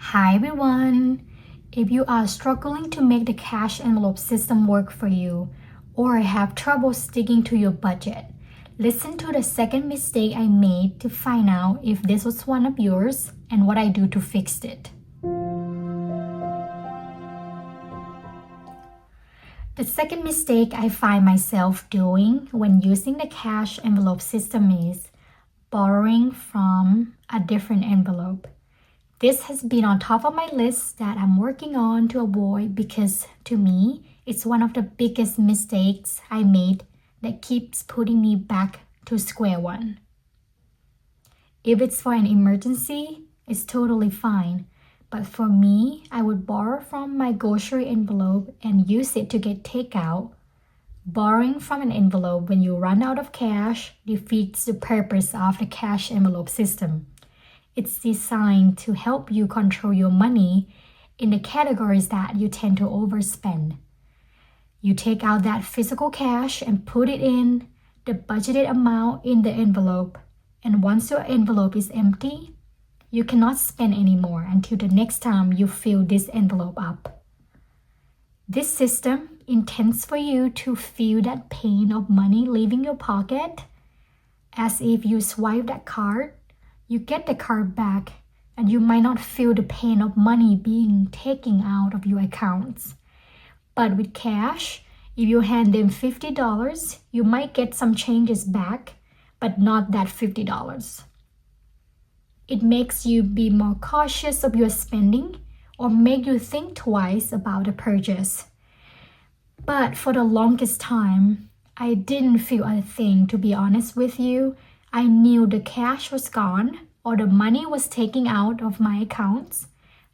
Hi everyone! If you are struggling to make the cash envelope system work for you or have trouble sticking to your budget, listen to the second mistake I made to find out if this was one of yours and what I do to fix it. The second mistake I find myself doing when using the cash envelope system is borrowing from a different envelope. This has been on top of my list that I'm working on to avoid because to me, it's one of the biggest mistakes I made that keeps putting me back to square one. If it's for an emergency, it's totally fine. But for me, I would borrow from my grocery envelope and use it to get takeout. Borrowing from an envelope when you run out of cash defeats the purpose of the cash envelope system. It's designed to help you control your money in the categories that you tend to overspend. You take out that physical cash and put it in the budgeted amount in the envelope. And once your envelope is empty, you cannot spend anymore until the next time you fill this envelope up. This system intends for you to feel that pain of money leaving your pocket, as if you swipe that card. You get the card back and you might not feel the pain of money being taken out of your accounts. But with cash, if you hand them $50, you might get some changes back, but not that $50. It makes you be more cautious of your spending or make you think twice about the purchase. But for the longest time, I didn't feel a thing, to be honest with you. I knew the cash was gone or the money was taken out of my accounts,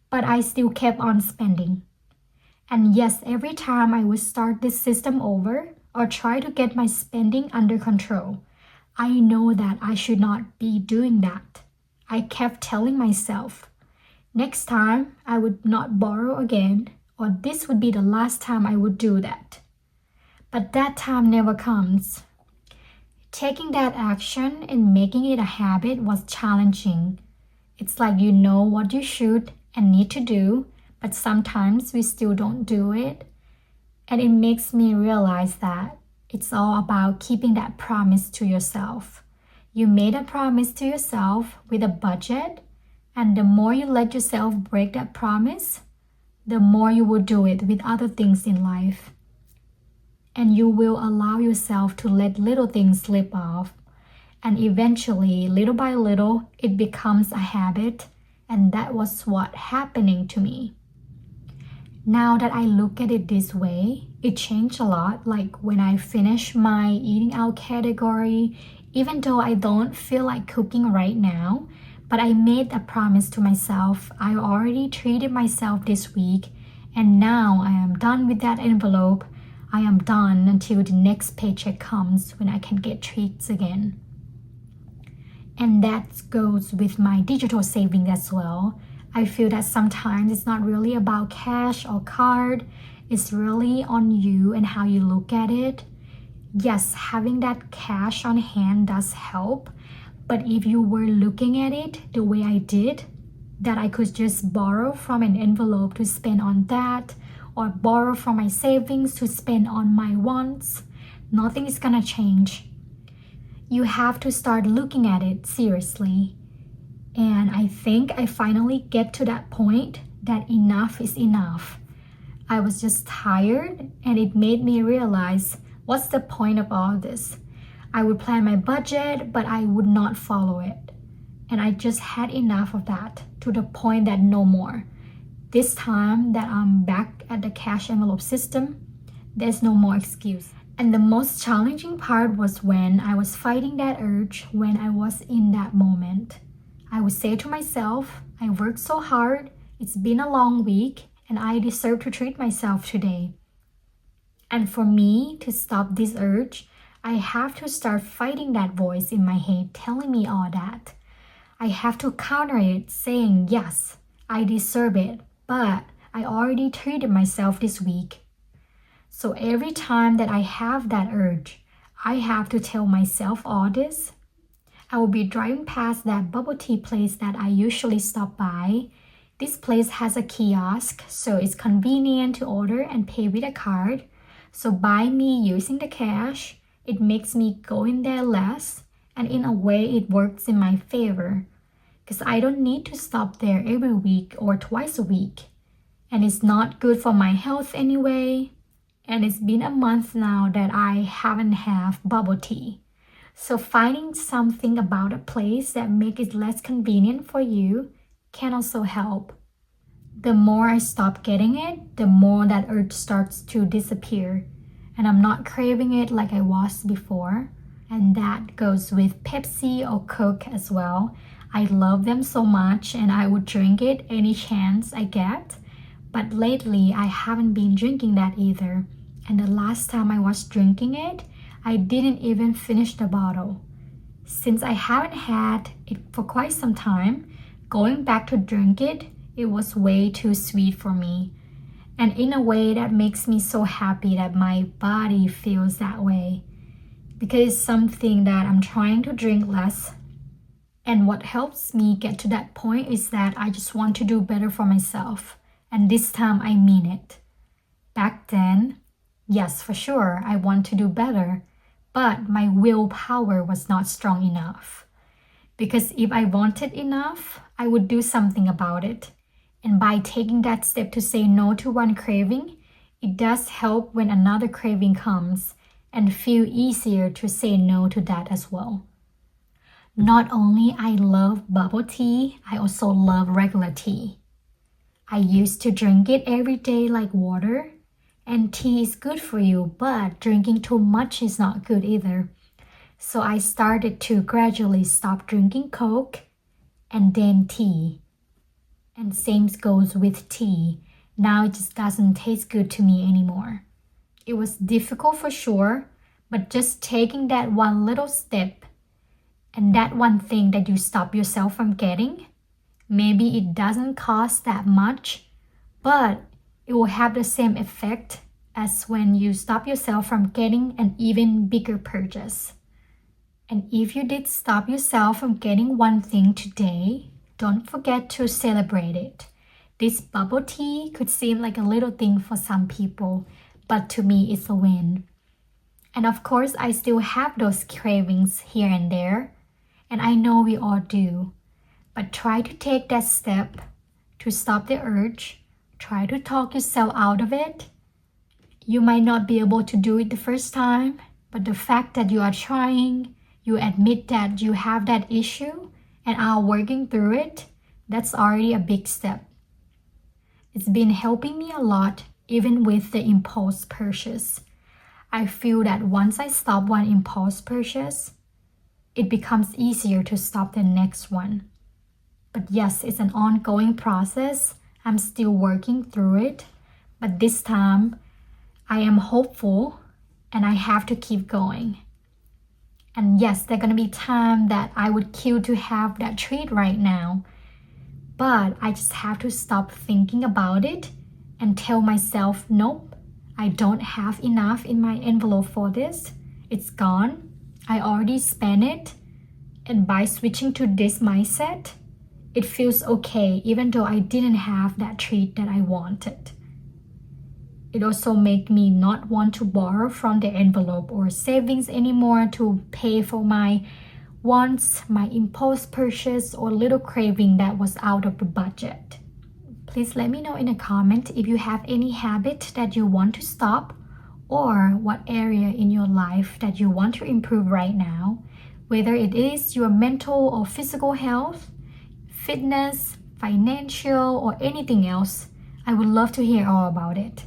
but I still kept on spending. And yes, every time I would start this system over or try to get my spending under control, I know that I should not be doing that. I kept telling myself, next time I would not borrow again, or this would be the last time I would do that. But that time never comes. Taking that action and making it a habit was challenging. It's like you know what you should and need to do, but sometimes we still don't do it. And it makes me realize that it's all about keeping that promise to yourself. You made a promise to yourself with a budget, and the more you let yourself break that promise, the more you will do it with other things in life. And you will allow yourself to let little things slip off. And eventually, little by little, it becomes a habit. And that was what happening to me. Now that I look at it this way, it changed a lot. Like when I finished my eating out category, even though I don't feel like cooking right now, but I made a promise to myself. I already treated myself this week, and now I am done with that envelope. I am done until the next paycheck comes when I can get treats again. And that goes with my digital saving as well. I feel that sometimes it's not really about cash or card. It's really on you and how you look at it. Yes, having that cash on hand does help. But if you were looking at it the way I did, that I could just borrow from an envelope to spend on that, or borrow from my savings to spend on my wants, nothing is gonna change. You have to start looking at it seriously. And I think I finally get to that point that enough is enough. I was just tired, and it made me realize, what's the point of all this? I would plan my budget, but I would not follow it. And I just had enough of that, to the point that no more. This time that I'm back at the cash envelope system, there's no more excuse. And the most challenging part was when I was fighting that urge when I was in that moment. I would say to myself, I worked so hard, it's been a long week, and I deserve to treat myself today. And for me to stop this urge, I have to start fighting that voice in my head telling me all that. I have to counter it saying, yes, I deserve it. But I already treated myself this week. So every time that I have that urge, I have to tell myself all this. I will be driving past that bubble tea place that I usually stop by. This place has a kiosk, so it's convenient to order and pay with a card. So by me using the cash, it makes me go in there less, and in a way it works in my favor because I don't need to stop there every week or twice a week. And it's not good for my health anyway. And it's been a month now that I haven't had bubble tea. So finding something about a place that makes it less convenient for you can also help. The more I stop getting it, the more that urge starts to disappear. And I'm not craving it like I was before. And that goes with Pepsi or Coke as well. I love them so much and I would drink it any chance I get. But lately, I haven't been drinking that either. And the last time I was drinking it, I didn't even finish the bottle. Since I haven't had it for quite some time, going back to drink it, it was way too sweet for me. And in a way that makes me so happy that my body feels that way. Because it's something that I'm trying to drink less. And what helps me get to that point is that I just want to do better for myself. And this time I mean it. Back then, yes, for sure, I want to do better. But my willpower was not strong enough. Because if I wanted enough, I would do something about it. And by taking that step to say no to one craving, it does help when another craving comes and feel easier to say no to that as well. Not only I love bubble tea, I also love regular tea. I used to drink it every day like water, and tea is good for you, but drinking too much is not good either. So I started to gradually stop drinking Coke and then tea. And same goes with tea. Now it just doesn't taste good to me anymore. It was difficult for sure, but just taking that one little step and that one thing that you stop yourself from getting, maybe it doesn't cost that much, but it will have the same effect as when you stop yourself from getting an even bigger purchase. And if you did stop yourself from getting one thing today, don't forget to celebrate it. This bubble tea could seem like a little thing for some people, but to me it's a win. And of course, I still have those cravings here and there, and I know we all do. But try to take that step to stop the urge. Try to talk yourself out of it. You might not be able to do it the first time, but the fact that you are trying, you admit that you have that issue and are working through it, that's already a big step. It's been helping me a lot, even with the impulse purchase. I feel that once I stop one impulse purchase, it becomes easier to stop the next one. But yes, it's an ongoing process. I'm still working through it. But this time, I am hopeful and I have to keep going. And yes, there are going to be times that I would kill to have that treat right now. But I just have to stop thinking about it and tell myself, nope, I don't have enough in my envelope for this. It's gone. I already spent it. And by switching to this mindset, it feels okay even though I didn't have that treat that I wanted. It also made me not want to borrow from the envelope or savings anymore to pay for my wants, my impulse purchase, or little craving that was out of the budget. Please let me know in a comment if you have any habit that you want to stop or what area in your life that you want to improve right now, whether it is your mental or physical health, fitness, financial, or anything else. I would love to hear all about it.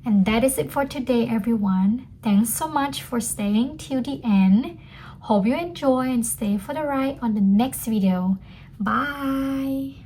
And that is it for today, everyone. Thanks so much for staying till the end. Hope you enjoy and stay for the ride on the next video. Bye!